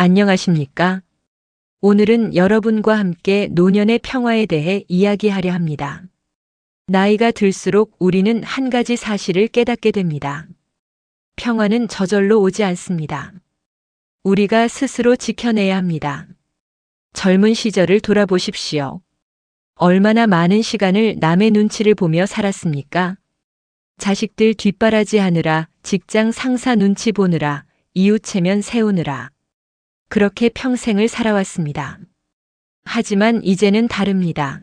안녕하십니까? 오늘은 여러분과 함께 노년의 평화에 대해 이야기하려 합니다. 나이가 들수록 우리는 한 가지 사실을 깨닫게 됩니다. 평화는 저절로 오지 않습니다. 우리가 스스로 지켜내야 합니다. 젊은 시절을 돌아보십시오. 얼마나 많은 시간을 남의 눈치를 보며 살았습니까? 자식들 뒷바라지하느라, 직장 상사 눈치 보느라, 이웃 체면 세우느라. 그렇게 평생을 살아왔습니다. 하지만 이제는 다릅니다.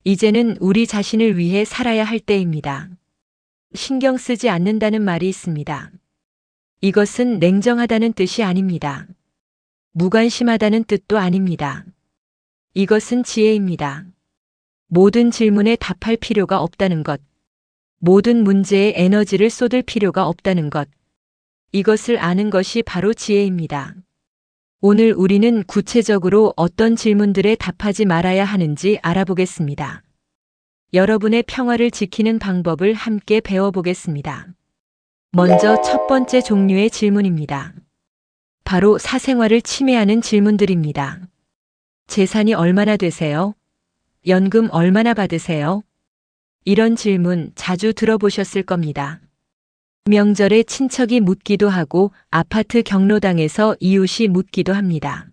이제는 우리 자신을 위해 살아야 할 때입니다. 신경 쓰지 않는다는 말이 있습니다. 이것은 냉정하다는 뜻이 아닙니다. 무관심하다는 뜻도 아닙니다. 이것은 지혜입니다. 모든 질문에 답할 필요가 없다는 것. 모든 문제에 에너지를 쏟을 필요가 없다는 것. 이것을 아는 것이 바로 지혜입니다. 오늘 우리는 구체적으로 어떤 질문들에 답하지 말아야 하는지 알아보겠습니다. 여러분의 평화를 지키는 방법을 함께 배워보겠습니다. 먼저 첫 번째 종류의 질문입니다. 바로 사생활을 침해하는 질문들입니다. 재산이 얼마나 되세요? 연금 얼마나 받으세요? 이런 질문 자주 들어보셨을 겁니다. 명절에 친척이 묻기도 하고 아파트 경로당에서 이웃이 묻기도 합니다.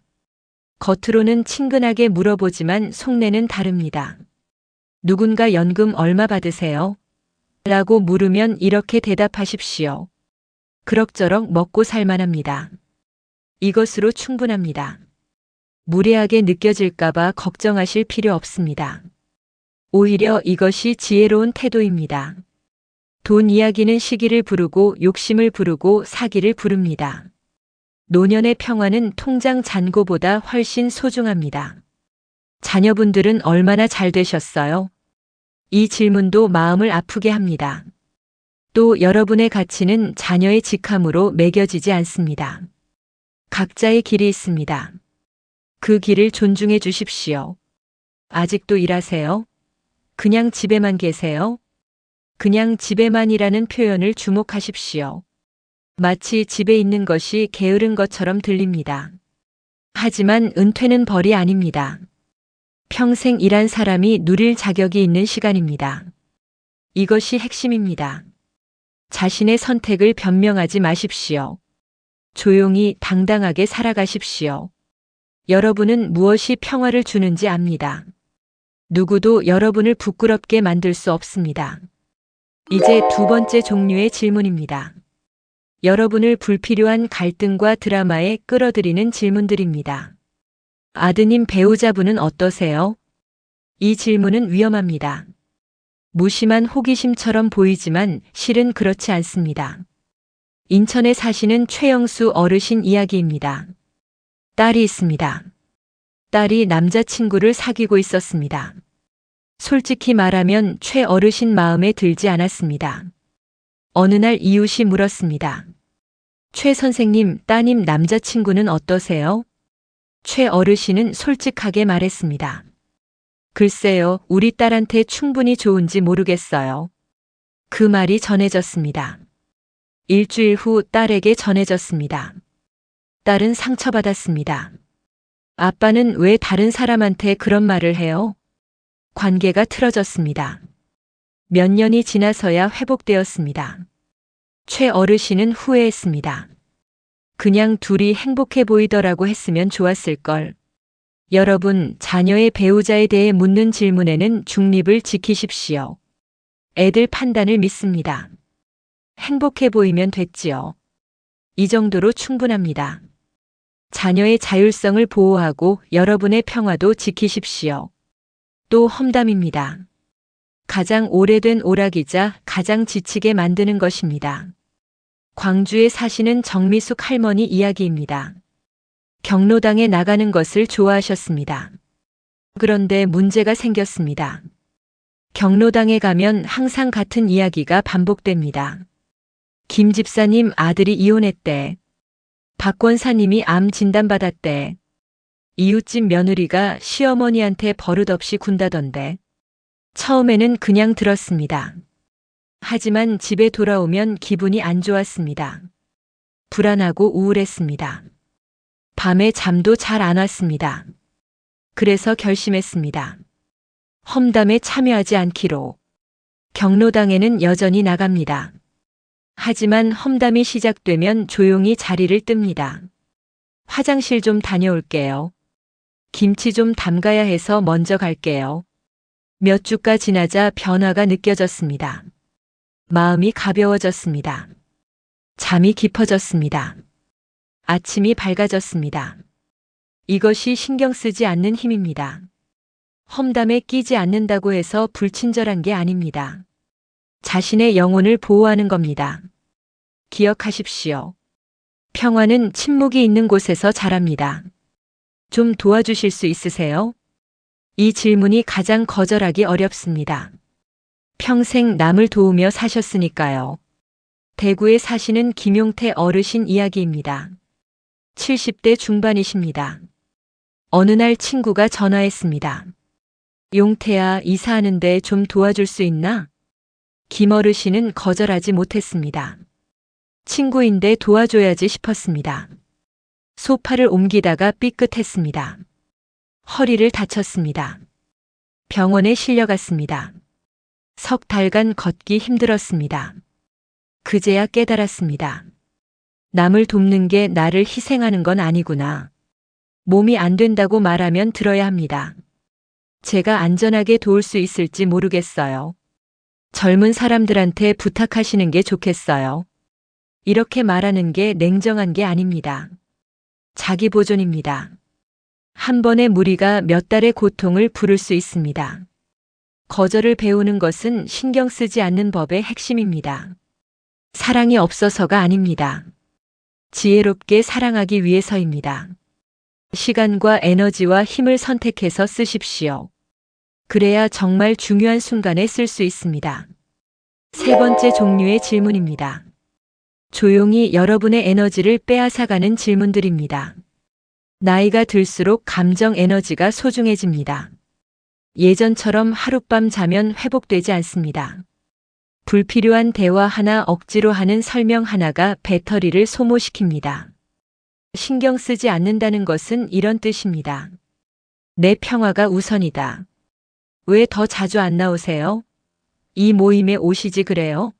겉으로는 친근하게 물어보지만 속내는 다릅니다. 누군가 연금 얼마 받으세요? 라고 물으면 이렇게 대답하십시오. 그럭저럭 먹고 살만합니다. 이것으로 충분합니다. 무례하게 느껴질까봐 걱정하실 필요 없습니다. 오히려 이것이 지혜로운 태도입니다. 돈 이야기는 시기를 부르고 욕심을 부르고 사기를 부릅니다. 노년의 평화는 통장 잔고보다 훨씬 소중합니다. 자녀분들은 얼마나 잘 되셨어요? 이 질문도 마음을 아프게 합니다. 또 여러분의 가치는 자녀의 직함으로 매겨지지 않습니다. 각자의 길이 있습니다. 그 길을 존중해 주십시오. 아직도 일하세요? 그냥 집에만 계세요? 그냥 집에만이라는 표현을 주목하십시오. 마치 집에 있는 것이 게으른 것처럼 들립니다. 하지만 은퇴는 벌이 아닙니다. 평생 일한 사람이 누릴 자격이 있는 시간입니다. 이것이 핵심입니다. 자신의 선택을 변명하지 마십시오. 조용히 당당하게 살아가십시오. 여러분은 무엇이 평화를 주는지 압니다. 누구도 여러분을 부끄럽게 만들 수 없습니다. 이제 두 번째 종류의 질문입니다. 여러분을 불필요한 갈등과 드라마에 끌어들이는 질문들입니다. 아드님 배우자분은 어떠세요? 이 질문은 위험합니다. 무심한 호기심처럼 보이지만 실은 그렇지 않습니다. 인천에 사시는 최영수 어르신 이야기입니다. 딸이 있습니다. 딸이 남자친구를 사귀고 있었습니다. 솔직히 말하면 최 어르신 마음에 들지 않았습니다. 어느 날 이웃이 물었습니다. 최 선생님, 따님 남자친구는 어떠세요? 최 어르신은 솔직하게 말했습니다. 글쎄요, 우리 딸한테 충분히 좋은지 모르겠어요. 그 말이 전해졌습니다. 일주일 후 딸에게 전해졌습니다. 딸은 상처받았습니다. 아빠는 왜 다른 사람한테 그런 말을 해요? 관계가 틀어졌습니다. 몇 년이 지나서야 회복되었습니다. 최 어르신은 후회했습니다. 그냥 둘이 행복해 보이더라고 했으면 좋았을걸. 여러분, 자녀의 배우자에 대해 묻는 질문에는 중립을 지키십시오. 애들 판단을 믿습니다. 행복해 보이면 됐지요. 이 정도로 충분합니다. 자녀의 자율성을 보호하고 여러분의 평화도 지키십시오. 또 험담입니다. 가장 오래된 오락이자 가장 지치게 만드는 것입니다. 광주에 사시는 정미숙 할머니 이야기입니다. 경로당에 나가는 것을 좋아하셨습니다. 그런데 문제가 생겼습니다. 경로당에 가면 항상 같은 이야기가 반복됩니다. 김 집사님 아들이 이혼했대. 박 권사님이 암 진단받았대. 이웃집 며느리가 시어머니한테 버릇없이 군다던데. 처음에는 그냥 들었습니다. 하지만 집에 돌아오면 기분이 안 좋았습니다. 불안하고 우울했습니다. 밤에 잠도 잘 안 왔습니다. 그래서 결심했습니다. 험담에 참여하지 않기로. 경로당에는 여전히 나갑니다. 하지만 험담이 시작되면 조용히 자리를 뜹니다. 화장실 좀 다녀올게요. 김치 좀 담가야 해서 먼저 갈게요. 몇 주가 지나자 변화가 느껴졌습니다. 마음이 가벼워졌습니다. 잠이 깊어졌습니다. 아침이 밝아졌습니다. 이것이 신경 쓰지 않는 힘입니다. 험담에 끼지 않는다고 해서 불친절한 게 아닙니다. 자신의 영혼을 보호하는 겁니다. 기억하십시오. 평화는 침묵이 있는 곳에서 자랍니다. 좀 도와주실 수 있으세요? 이 질문이 가장 거절하기 어렵습니다. 평생 남을 도우며 사셨으니까요. 대구에 사시는 김용태 어르신 이야기입니다. 70대 중반이십니다. 어느 날 친구가 전화했습니다. 용태야, 이사하는데 좀 도와줄 수 있나? 김 어르신은 거절하지 못했습니다. 친구인데 도와줘야지 싶었습니다. 소파를 옮기다가 삐끗했습니다. 허리를 다쳤습니다. 병원에 실려갔습니다. 석 달간 걷기 힘들었습니다. 그제야 깨달았습니다. 남을 돕는 게 나를 희생하는 건 아니구나. 몸이 안 된다고 말하면 들어야 합니다. 제가 안전하게 도울 수 있을지 모르겠어요. 젊은 사람들한테 부탁하시는 게 좋겠어요. 이렇게 말하는 게 냉정한 게 아닙니다. 자기 보존입니다. 한 번의 무리가 몇 달의 고통을 부를 수 있습니다. 거절을 배우는 것은 신경 쓰지 않는 법의 핵심입니다. 사랑이 없어서가 아닙니다. 지혜롭게 사랑하기 위해서입니다. 시간과 에너지와 힘을 선택해서 쓰십시오. 그래야 정말 중요한 순간에 쓸 수 있습니다. 세 번째 종류의 질문입니다. 조용히 여러분의 에너지를 빼앗아가는 질문들입니다. 나이가 들수록 감정 에너지가 소중해집니다. 예전처럼 하룻밤 자면 회복되지 않습니다. 불필요한 대화 하나, 억지로 하는 설명 하나가 배터리를 소모시킵니다. 신경 쓰지 않는다는 것은 이런 뜻입니다. 내 평화가 우선이다. 왜 더 자주 안 나오세요? 이 모임에 오시지 그래요?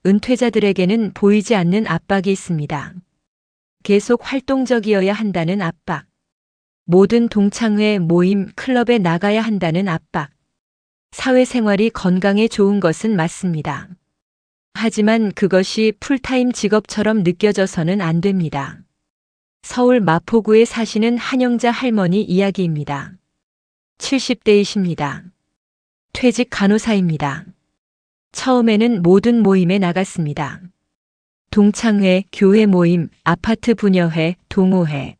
은퇴자들에게는 보이지 않는 압박이 있습니다. 계속 활동적이어야 한다는 압박. 모든 동창회, 모임, 클럽에 나가야 한다는 압박. 사회생활이 건강에 좋은 것은 맞습니다. 하지만 그것이 풀타임 직업처럼 느껴져서는 안 됩니다. 서울 마포구에 사시는 한영자 할머니 이야기입니다. 70대이십니다. 퇴직 간호사입니다. 처음에는 모든 모임에 나갔습니다. 동창회, 교회 모임, 아파트 분여회, 동호회.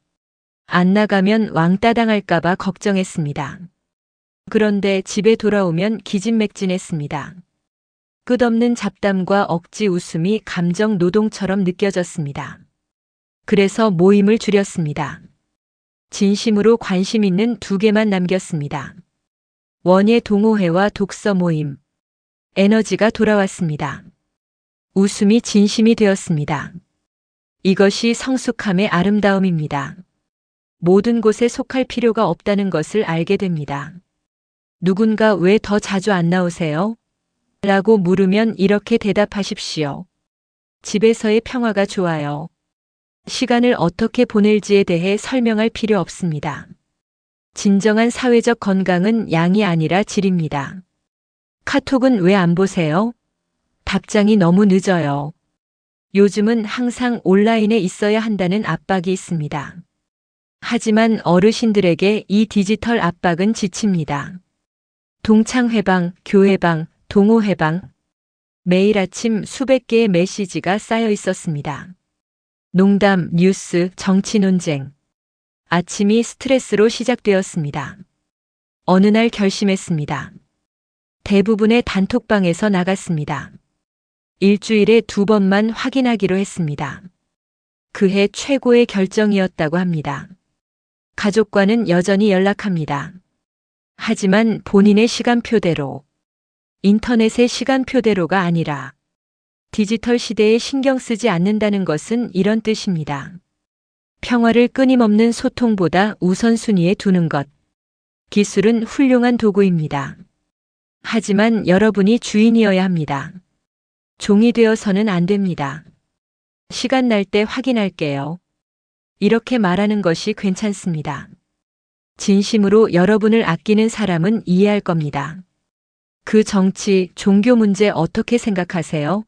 안 나가면 왕따 당할까봐 걱정했습니다. 그런데 집에 돌아오면 기진맥진했습니다. 끝없는 잡담과 억지 웃음이 감정 노동처럼 느껴졌습니다. 그래서 모임을 줄였습니다. 진심으로 관심 있는 2개만 남겼습니다. 원예 동호회와 독서 모임. 에너지가 돌아왔습니다. 웃음이 진심이 되었습니다. 이것이 성숙함의 아름다움입니다. 모든 곳에 속할 필요가 없다는 것을 알게 됩니다. 누군가 왜 더 자주 안 나오세요? 라고 물으면 이렇게 대답하십시오. 집에서의 평화가 좋아요. 시간을 어떻게 보낼지에 대해 설명할 필요 없습니다. 진정한 사회적 건강은 양이 아니라 질입니다. 카톡은 왜 안 보세요? 답장이 너무 늦어요. 요즘은 항상 온라인에 있어야 한다는 압박이 있습니다. 하지만 어르신들에게 이 디지털 압박은 지칩니다. 동창회방, 교회방, 동호회방. 매일 아침 수백 개의 메시지가 쌓여 있었습니다. 농담, 뉴스, 정치 논쟁. 아침이 스트레스로 시작되었습니다. 어느 날 결심했습니다. 대부분의 단톡방에서 나갔습니다. 일주일에 2번만 확인하기로 했습니다. 그해 최고의 결정이었다고 합니다. 가족과는 여전히 연락합니다. 하지만 본인의 시간표대로, 인터넷의 시간표대로가 아니라 디지털 시대에 신경 쓰지 않는다는 것은 이런 뜻입니다. 평화를 끊임없는 소통보다 우선순위에 두는 것. 기술은 훌륭한 도구입니다. 하지만 여러분이 주인이어야 합니다. 종이 되어서는 안 됩니다. 시간 날 때 확인할게요. 이렇게 말하는 것이 괜찮습니다. 진심으로 여러분을 아끼는 사람은 이해할 겁니다. 그 정치, 종교 문제 어떻게 생각하세요?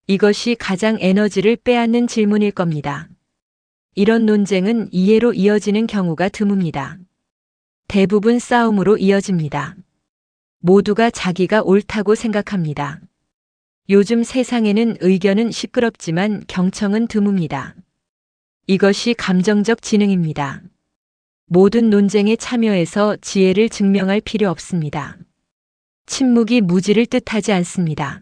이것이 가장 에너지를 빼앗는 질문일 겁니다. 이런 논쟁은 이해로 이어지는 경우가 드뭅니다. 대부분 싸움으로 이어집니다. 모두가 자기가 옳다고 생각합니다. 요즘 세상에는 의견은 시끄럽지만 경청은 드뭅니다. 이것이 감정적 지능입니다. 모든 논쟁에 참여해서 지혜를 증명할 필요 없습니다. 침묵이 무지를 뜻하지 않습니다.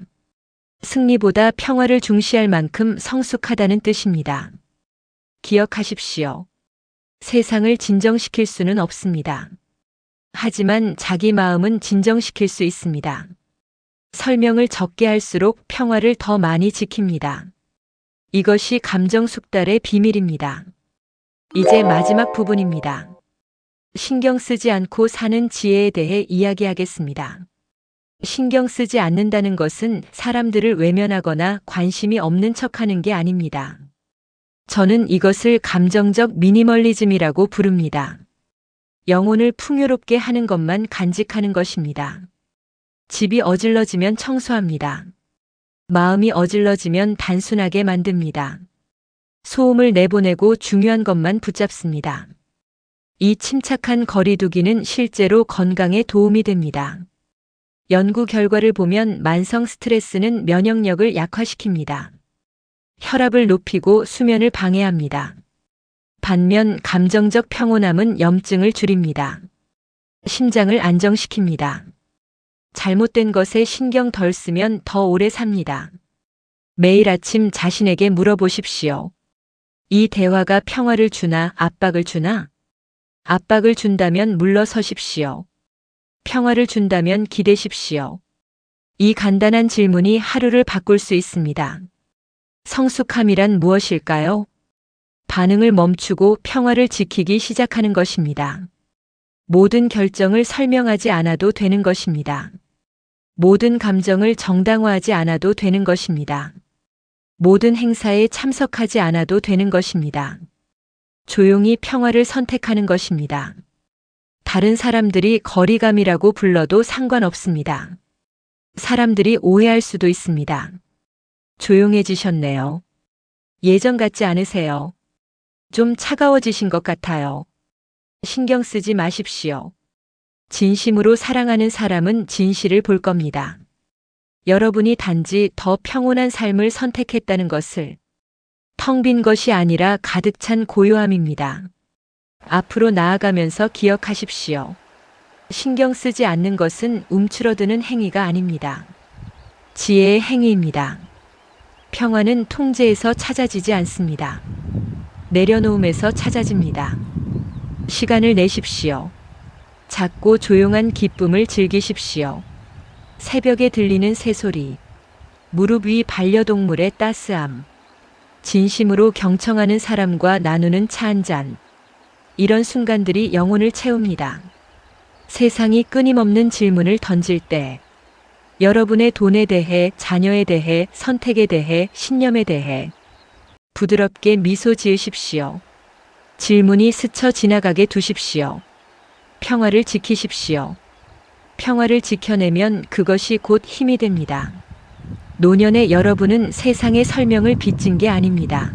승리보다 평화를 중시할 만큼 성숙하다는 뜻입니다. 기억하십시오. 세상을 진정시킬 수는 없습니다. 하지만 자기 마음은 진정시킬 수 있습니다. 설명을 적게 할수록 평화를 더 많이 지킵니다. 이것이 감정 숙달의 비밀입니다. 이제 마지막 부분입니다. 신경 쓰지 않고 사는 지혜에 대해 이야기하겠습니다. 신경 쓰지 않는다는 것은 사람들을 외면하거나 관심이 없는 척하는 게 아닙니다. 저는 이것을 감정적 미니멀리즘이라고 부릅니다. 영혼을 풍요롭게 하는 것만 간직하는 것입니다. 집이 어질러지면 청소합니다. 마음이 어질러지면 단순하게 만듭니다. 소음을 내보내고 중요한 것만 붙잡습니다. 이 침착한 거리두기는 실제로 건강에 도움이 됩니다. 연구 결과를 보면 만성 스트레스는 면역력을 약화시킵니다. 혈압을 높이고 수면을 방해합니다. 반면 감정적 평온함은 염증을 줄입니다. 심장을 안정시킵니다. 잘못된 것에 신경 덜 쓰면 더 오래 삽니다. 매일 아침 자신에게 물어보십시오. 이 대화가 평화를 주나 압박을 주나? 압박을 준다면 물러서십시오. 평화를 준다면 기대십시오. 이 간단한 질문이 하루를 바꿀 수 있습니다. 성숙함이란 무엇일까요? 반응을 멈추고 평화를 지키기 시작하는 것입니다. 모든 결정을 설명하지 않아도 되는 것입니다. 모든 감정을 정당화하지 않아도 되는 것입니다. 모든 행사에 참석하지 않아도 되는 것입니다. 조용히 평화를 선택하는 것입니다. 다른 사람들이 거리감이라고 불러도 상관없습니다. 사람들이 오해할 수도 있습니다. 조용해지셨네요. 예전 같지 않으세요? 좀 차가워지신 것 같아요. 신경 쓰지 마십시오. 진심으로 사랑하는 사람은 진실을 볼 겁니다. 여러분이 단지 더 평온한 삶을 선택했다는 것을, 텅 빈 것이 아니라 가득 찬 고요함입니다. 앞으로 나아가면서 기억하십시오. 신경 쓰지 않는 것은 움츠러드는 행위가 아닙니다. 지혜의 행위입니다. 평화는 통제에서 찾아지지 않습니다. 내려놓음에서 찾아집니다. 시간을 내십시오. 작고 조용한 기쁨을 즐기십시오. 새벽에 들리는 새소리, 무릎 위 반려동물의 따스함, 진심으로 경청하는 사람과 나누는 차 한 잔. 이런 순간들이 영혼을 채웁니다. 세상이 끊임없는 질문을 던질 때, 여러분의 돈에 대해, 자녀에 대해, 선택에 대해, 신념에 대해 부드럽게 미소 지으십시오. 질문이 스쳐 지나가게 두십시오. 평화를 지키십시오. 평화를 지켜내면 그것이 곧 힘이 됩니다. 노년의 여러분은 세상의 설명을 빚진 게 아닙니다.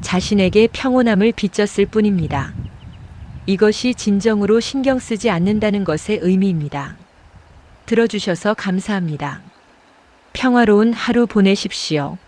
자신에게 평온함을 빚졌을 뿐입니다. 이것이 진정으로 신경 쓰지 않는다는 것의 의미입니다. 들어주셔서 감사합니다. 평화로운 하루 보내십시오.